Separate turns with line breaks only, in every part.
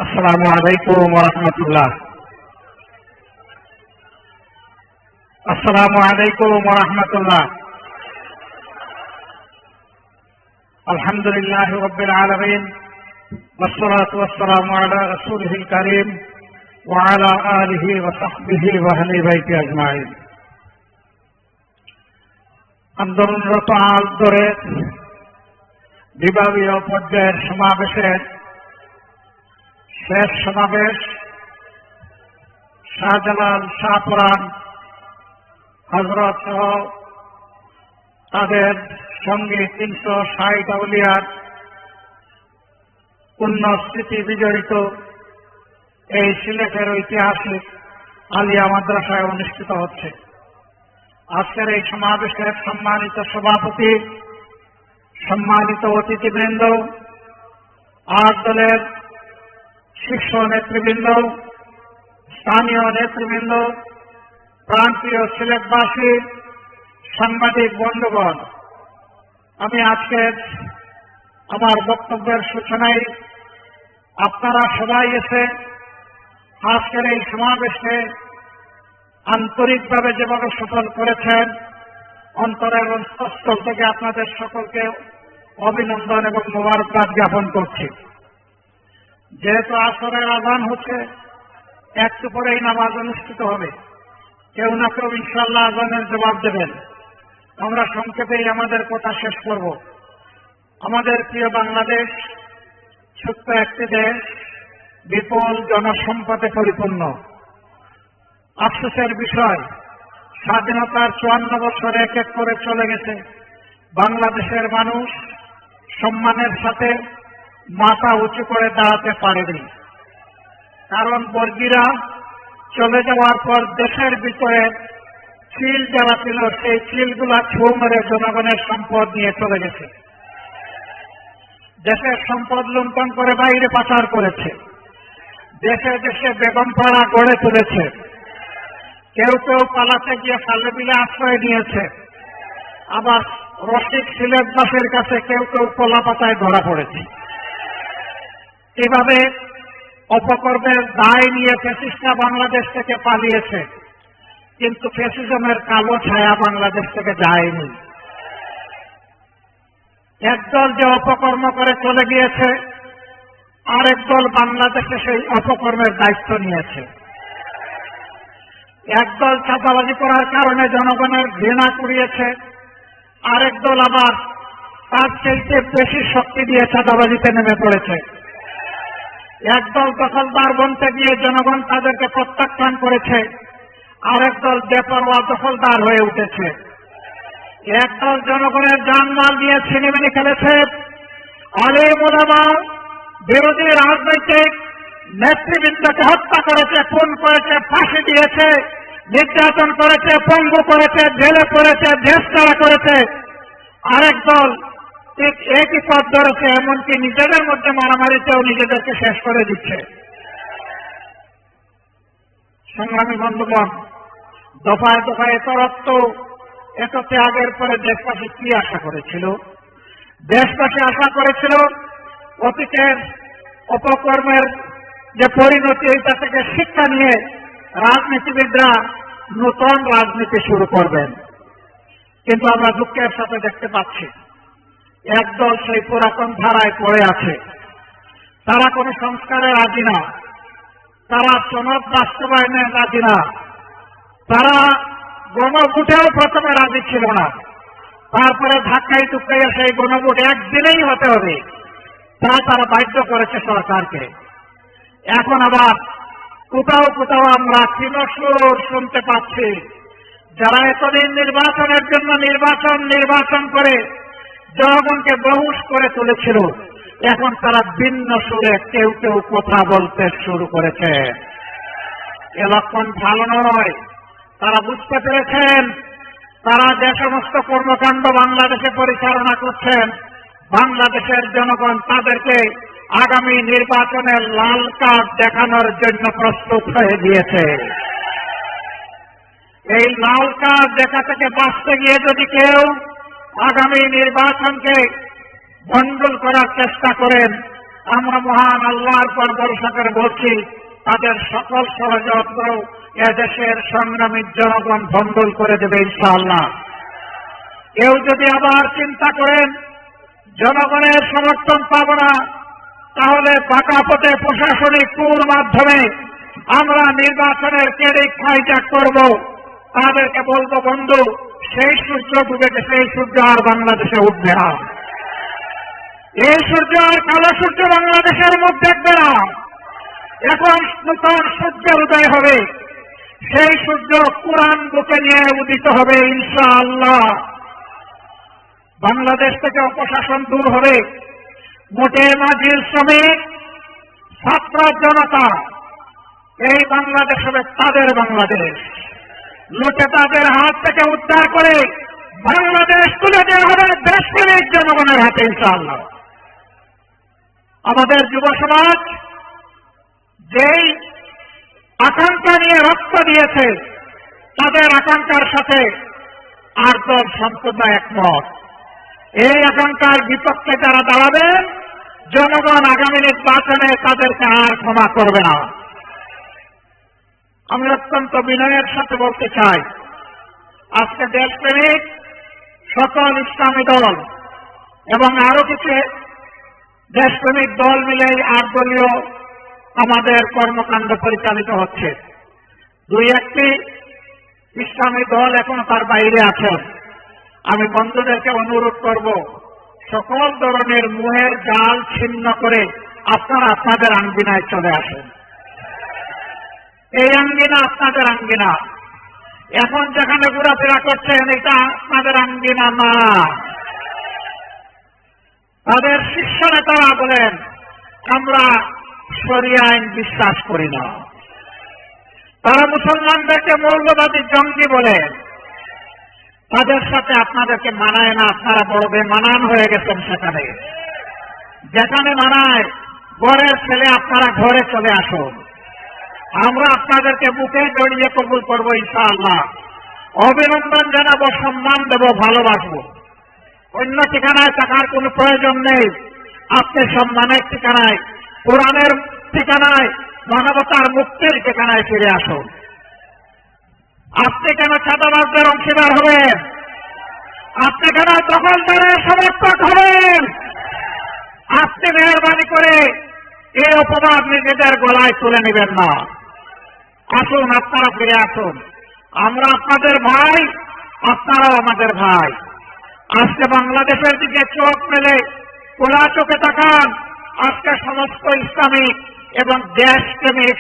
আসসালামু আলাইকুম ওয়া রাহমাতুল্লাহ। আসসালামু আলাইকুম ওয়া রাহমাতুল্লাহ। আলহামদুলিল্লাহি রাব্বিল আলামিন ওয়াসসালাতু ওয়াসসালামু আলা রাসূলিহিল কারীম ওয়া আলা আলিহি ওয়া সাহবিহি ওয়া আহলি বাইতি আজমাইন। আন্দোলনরত আন্দোলনের বিভাগীয় পর্যায়ের সমাবেশের শেষ সমাবেশ শাহজালাল শাহপুরান হযরত সহ তাদের সঙ্গে 360 আউলিয়ার পূর্ণ স্মৃতি বিজড়িত এই সিলেটের ঐতিহাসিক আলিয়া মাদ্রাসায় অনুষ্ঠিত হচ্ছে। আজকের এই সমাবেশের সম্মানিত সভাপতি, সম্মানিত অতিথিবৃন্দ, আর দলের শীর্ষ নেতৃবৃন্দ, স্থানীয় নেতৃবৃন্দ, প্রান্তীয় সিলেটবাসী, সাংবাদিক বন্ধুগণ, আমি আজকের আমার বক্তব্যের সূচনায় আপনারা সবাই এসে আজকের এই সমাবেশে আন্তরিকভাবে যেভাবে সফল করেছেন, অন্তরের অন্তঃস্থল থেকে আপনাদের সকলকে অভিনন্দন এবং মোবারকবাদ জ্ঞাপন করছি। যেহেতু আসরের আযান হচ্ছে, একটু পরেই নামাজ অনুষ্ঠিত হবে, কেউ না কেউ ইনশাআল্লাহ আযানের জবাব দেবেন। আমরা সংক্ষেপেই আমাদের কথা শেষ করব। আমাদের প্রিয় বাংলাদেশ ছোট্ট একটি দেশ, বিপুল জনসম্পদে পরিপূর্ণ। আফসোসের বিষয়, স্বাধীনতার 54 বছর এক এক করে চলে গেছে, বাংলাদেশের মানুষ সম্মানের সাথে মাথা উঁচু করে দাঁড়াতে পারেনি। কারণ বর্গীরা চলে যাওয়ার পর দেশের ভিতরে চিল যারা ছিল, সেই চিলগুলা ছু মেরে জনগণের সম্পদ নিয়ে চলে গেছে। দেশের সম্পদ লুণ্ঠন করে বাইরে পাচার করেছে, দেশে দেশে বেগমপাড়া গড়ে তুলেছে। কেউ কেউ পালাতে গিয়ে খালে বিলে আশ্রয় নিয়েছে, আবার রসিক সিলেটবাসীর কাছে কেউ কেউ কলা পাতায় ধরা পড়েছে। এভাবে অপকর্মের দায় নিয়ে ফ্যাসিস্টরা বাংলাদেশ থেকে পালিয়েছে, কিন্তু ফ্যাসিজমের কালো ছায়া বাংলাদেশ থেকে যায়নি। একদল যে অপকর্ম করে চলে গিয়েছে, আরেক দল বাংলাদেশে সেই অপকর্মের দায়িত্ব নিয়েছে। একদল চাঁদাবাজি করার কারণে জনগণের ঘৃণা কুড়িয়েছে, আরেক দল আবার তার চাইতে বেশি শক্তি দিয়ে চাঁদাবাজিতে নেমে পড়েছে। একদল দখলদার বনতে গিয়ে জনগণ তাদেরকে প্রত্যাখ্যান করেছে, আরেক দল বেপরোয়া দখলদার হয়ে উঠেছে। একদল জনগণের জানমাল দিয়ে ছিনিমিনি খেলেছে, আলেম ওলামা বিরোধী রাজনৈতিক নেতৃবৃন্দকে হত্যা করেছে, খুন করেছে, ফাঁসি দিয়েছে, নির্যাতন করেছে, পঙ্গু করেছে, জেলে পড়েছে, দেশ ছাড়া করেছে। আরেক দল ঠিক একই পথ ধরেছে, এমনকি নিজেদের মধ্যে মারামারিতেও নিজেদেরকে শেষ করে দিচ্ছে। সংগ্রামী বন্ধুগণ, দফায় দফায় এত রক্ত, এত ত্যাগের পরে দেশবাসী কি আশা করেছিল? দেশবাসী আশা করেছিল অতীতের অপকর্মের যে পরিণতি, এটা থেকে শিক্ষা নিয়ে রাজনীতিবিদরা নতুন রাজনীতি শুরু করবেন। কিন্তু আমরা দুঃখের সাথে দেখতে পাচ্ছি, একদল সেই পুরাতন ধারায় পড়ে আছে। তারা কোনো সংস্কারে রাজি না, তারা সনদ বাস্তবায়নে রাজি না, তারা গণভোটেও প্রথমে রাজি ছিল না, তারপরে ধাক্কাই টুক্কাইয়া সেই গণভোট একদিনেই হতে হবে, তারা বাধ্য করেছে সরকারকে। এখন আবার কোথাও কোথাও আমরা তৃণসুর শুনতে পাচ্ছি, যারা এতদিন নির্বাচনের জন্য নির্বাচন করে জনগণকে বেহুশ করে তুলেছিল, এখন তারা ভিন্ন সুরে কেউ কেউ কথা বলতে শুরু করেছে। এ লক্ষণ ভালো নয়। তারা বুঝতে পেরেছেন, তারা যে সমস্ত কর্মকাণ্ড বাংলাদেশে পরিচালনা করছেন, বাংলাদেশের জনগণ তাদেরকে আগামী নির্বাচনে লাল কার্ড দেখানোর জন্য প্রস্তুত হয়ে গিয়েছে। এই লাল কার্ড দেখা থেকে বাঁচতে গিয়ে যদি কেউ আগামী নির্বাচনকে ভণ্ডুল করার চেষ্টা করেন, আমরা মহান আল্লাহর পর ভরসা করে বলছি, তাদের সকল ষড়যন্ত্র এদেশের সংগ্রামী জনগণ ভণ্ডুল করে দেবে ইনশাআল্লাহ। কেউ যদি আবার চিন্তা করেন জনগণের সমর্থন পাব না, তাহলে পাকা পথে প্রশাসনিক কুর মাধ্যমে আমরা নির্বাচনের ক্রেডিট হাইজ্যাক করব। তাদেরকে বলবো, বন্ধু, সেই সূর্য ডুবে গেছে, এই সূর্য আর বাংলাদেশে উঠবে না। এই সূর্য আর কালো সূর্য বাংলাদেশের মুখ দেখবে না। এখন নতুন সূর্যের উদয় হবে, সেই সূর্য কোরআন বুকে নিয়ে উদিত হবে ইনশাআল্লাহ। বাংলাদেশ থেকে অপশাসন দূর হবে। মোটে মাঝির শ্রমিক, ছাত্র জনতা, এই বাংলাদেশ হবে তাদের বাংলাদেশ। লুটে তাদের হাত থেকে উদ্ধার করে বাংলাদেশ তুলে দেওয়া হবে দেশপ্রেমিক জনগণের হাতে ইনশাআল্লাহ। আমাদের যুব সমাজ যেই আকাঙ্ক্ষা নিয়ে রক্ত দিয়েছে, তাদের আকাঙ্ক্ষার সাথে আর দল সম্পূর্ণ একমত। এই আকাঙ্ক্ষার বিপক্ষে যারা দাঁড়াবেন, জনগণ আগামী নির্বাচনে তাদেরকে আর ক্ষমা করবে না। আমি অত্যন্ত বিনয়ের সাথে বলতে চাই, আজকে দেশপ্রেমিক সকল ইসলামী দল এবং আরো কিছু দেশপ্রেমিক দল মিলে 8 দলীয় আমাদের কর্মকাণ্ড পরিচালিত হচ্ছে। 2-1টি ইসলামী দল এখনো তার বাইরে আছেন। আমি বন্ধুদেরকে অনুরোধ করব, সকল ধরনের মোহের জাল ছিন্ন করে আপনারা আপনাদের আঙ্গিনায় চলে আসেন। এই আঙ্গিনা আপনাদের আঙ্গিনা। এখন যেখানে ঘোরাফেরা করছেন, এটা আপনাদের আঙ্গিনা না। তাদের শীর্ষ নেতারা বলেন, আমরা শরিয়া আইন বিশ্বাস করি না। তারা মুসলমানদেরকে মৌলবাদী জঙ্গি বলেন। তাদের সাথে আপনাদেরকে মানায় না, আপনারা বড় বেমানান হয়ে গেছেন সেখানে। যেখানে মানায়, ঘরের ছেলে আপনারা ঘরে চলে আসুন। আমরা আপনাদেরকে বুকে জড়িয়ে কবুল করবো ইনশাআল্লাহ। অভিনন্দন জানাবো, সম্মান দেব, ভালোবাসবো। অন্য ঠিকানায় থাকার কোনো প্রয়োজন নেই। আপনি সম্মানের ঠিকানায়, কোরআনের ঠিকানায়, মানবতার মুক্তির ঠিকানায় ফিরে আসুন। আপনি কেন চাঁদাবাজদের অংশীদার হবেন? আপনি কেন দখলদারের সমর্থক হবেন? আপনি মেহরবানি করে এই অপবাদ নিজেদের গলায় তুলে নেবেন না। আসুন, আপনারা ফিরে আসুন। আমরা আপনাদের ভাই, আপনারাও আমাদের ভাই। আজকে বাংলাদেশের দিকে চোখ মেলে খোলা চোখে তাকান। আজকে সমস্ত ইসলামিক এবং দেশপ্রেমিক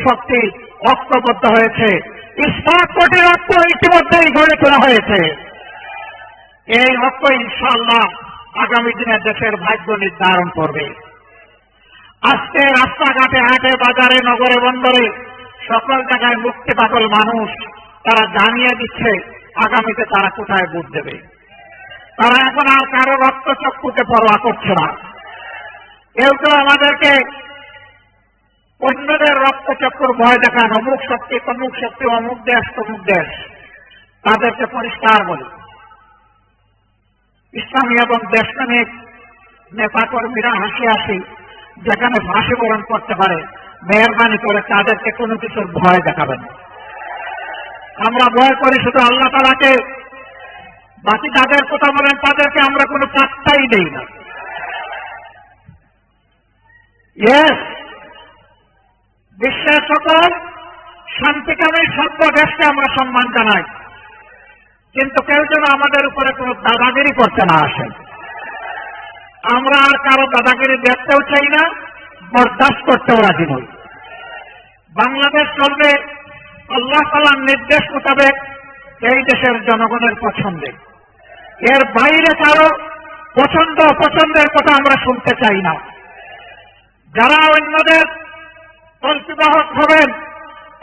শক্তি ঐক্যবদ্ধ হয়েছে। ইসলাম কোটির ঐক্য ইতিমধ্যেই গড়ে তোলা হয়েছে। এই ঐক্য ইনশাআল্লাহ আগামী দিনে দেশের ভাগ্য নির্ধারণ করবে। আজকে রাস্তাঘাটে, হাটে, বাজারে, নগরে, বন্দরে সকল জায়গায় মুক্তি পাগল মানুষ তারা জানিয়ে দিচ্ছে আগামীতে তারা কোথায় ভোট দেবে। তারা এখন আর কারো রক্তচক্ষুকে পরোয়া করছে না। কেউ কেউ আমাদেরকে অন্যদের রক্তচক্ষুর ভয় দেখান, অমুক শক্তি, তমুক শক্তি, অমুক দেশ, তমুক দেশ। তাদেরকে পরিষ্কার বলি, ইসলামী এবং দেশপ্রেমিক নেতাকর্মীরা হাসি হাসি যেখানে ফাঁসি বরণ করতে পারে, মেহরবানি করে তাদেরকে কোনো কিছুর ভয় দেখাবেন। আমরা ভয় করি শুধু আল্লাহ তাআলাকে। বাকি যাদের কথা বলেন তাদেরকে আমরা কোনো পাত্তাই দেই না। বিশ্বের সকল শান্তিকামী সভ্য দেশকে আমরা সম্মান জানাই, কিন্তু কেউ যেন আমাদের উপরে কোনো দাদাগিরি করতে না আসে। আমরা আর কারো দাদাগিরি দেখতেও চাই না, বরদাস্ত করতেও রাজি নই। বাংলাদেশ চলবে আল্লাহ তাআলার নির্দেশ মোতাবেক, এই দেশের জনগণের পছন্দে। এর বাইরে কারো পছন্দ অপছন্দের কথা আমরা শুনতে চাই না। যারা অন্যদের তল্পিবাহক হবেন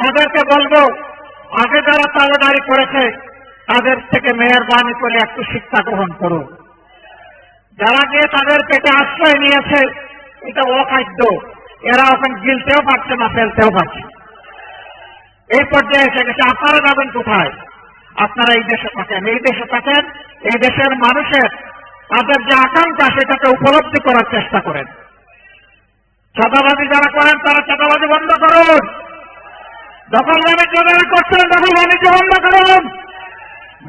তাদেরকে বলবো, আগে যারা তাবেদারি করেছে তাদের থেকে মেহরবানি করে একটু শিক্ষা গ্রহণ করুন। যারা গিয়ে তাদের পেটে আশ্রয় নিয়েছে, এটা অখাদ্য। এরা এখন গিলতেও পারছে না, ফেলতেও পারছে। এই পর্যায়ে এসে গেছে। আপনারা যাবেন কোথায়? আপনারা এই দেশে থাকেন। এই দেশে থাকেন, এই দেশের মানুষের তাদের যে আকাঙ্ক্ষা সেটাকে উপলব্ধি করার চেষ্টা করেন। চাঁদাবাজি যারা করেন তারা চাঁদাবাজি বন্ধ করুন। দখল বাণিজ্য যারা করছেন দখল বাণিজ্য বন্ধ করুন।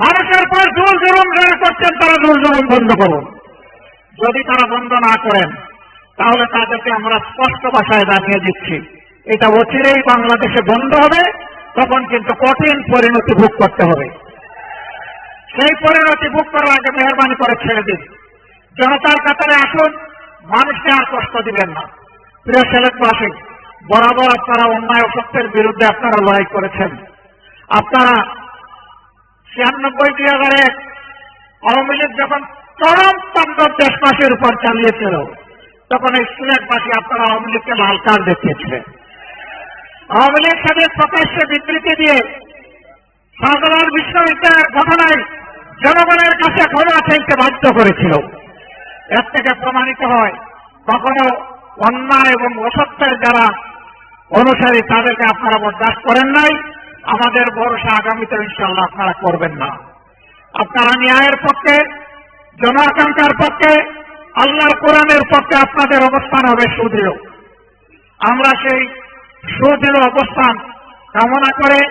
মানুষের পর জোর জুলুম যারা করছেন তারা জোর জুলুম বন্ধ করুন। যদি তারা বন্ধ না করেন তাহলে তাদেরকে আমরা স্পষ্ট ভাষায় জানিয়ে দিচ্ছি, এটা অচিরেই বাংলাদেশে বন্ধ হবে, তখন কিন্তু কঠিন পরিণতি ভোগ করতে হবে। সেই পরিণতি ভোগ করার আগে মেহরবানি করে ছেড়ে দিন। জনতার কাতারে আসুন, মানুষকে আর কষ্ট দিবেন না। প্রিয় সিলেটবাসী, বরাবর আপনারা অন্যায় ও সত্যের বিরুদ্ধে আপনারা লড়াই করেছেন। আপনারা 96-2001 আওয়ামী লীগ যখন চরম তাণ্ডব দেশবাসীর উপর চালিয়েছিল, তখন এই সিলেটবাসী আপনারা আওয়ামী লীগকে লাল কার্ড দেখিয়েছিলেন। আওয়ামী লীগ সাথে প্রকাশ্যে বিবৃতি দিয়ে শাহজালাল বিশ্ববিদ্যালয়ের ঘটনায় জনগণের কাছে ক্ষমা চাইতে বাধ্য করেছিল। এর থেকে প্রমাণিত হয় কখনো অন্যায় এবং অসত্যের যারা অনুসারী তাদেরকে আপনারা বরদাস্ত করেন নাই। আমাদের ভরসা আগামীতে ইনশাআল্লাহ আপনারা করবেন না। আপনারা ন্যায়ের পক্ষে, জন আকাঙ্ক্ষার পক্ষে, আল্লাহর কোরআনের পক্ষে আপনাদের অবস্থান হবে সুদৃঢ়। আমরা সেই সুদৃঢ় অবস্থান কামনা করে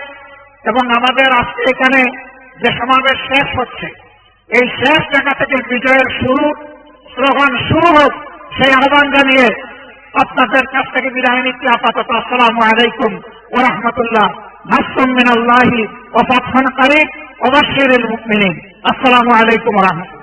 এবং আমাদের আজকে এখানে যে সমাবেশ শেষ হচ্ছে, এই শেষ জায়গা থেকে বিজয়ের স্লোগান শুরু হোক, সেই আহ্বান জানিয়ে আপনাদের কাছ থেকে বিদায় নিচ্ছি। আপাতত আসসালামু আলাইকুম ওয়া রাহমাতুল্লাহ। নাসরুম মিনাল্লাহি ওয়া ফাতহুন করিব ওয়া বাশশিরিল মুমিনিন। আসসালামু আলাইকুম ওয়া রাহমাতুল্লাহ।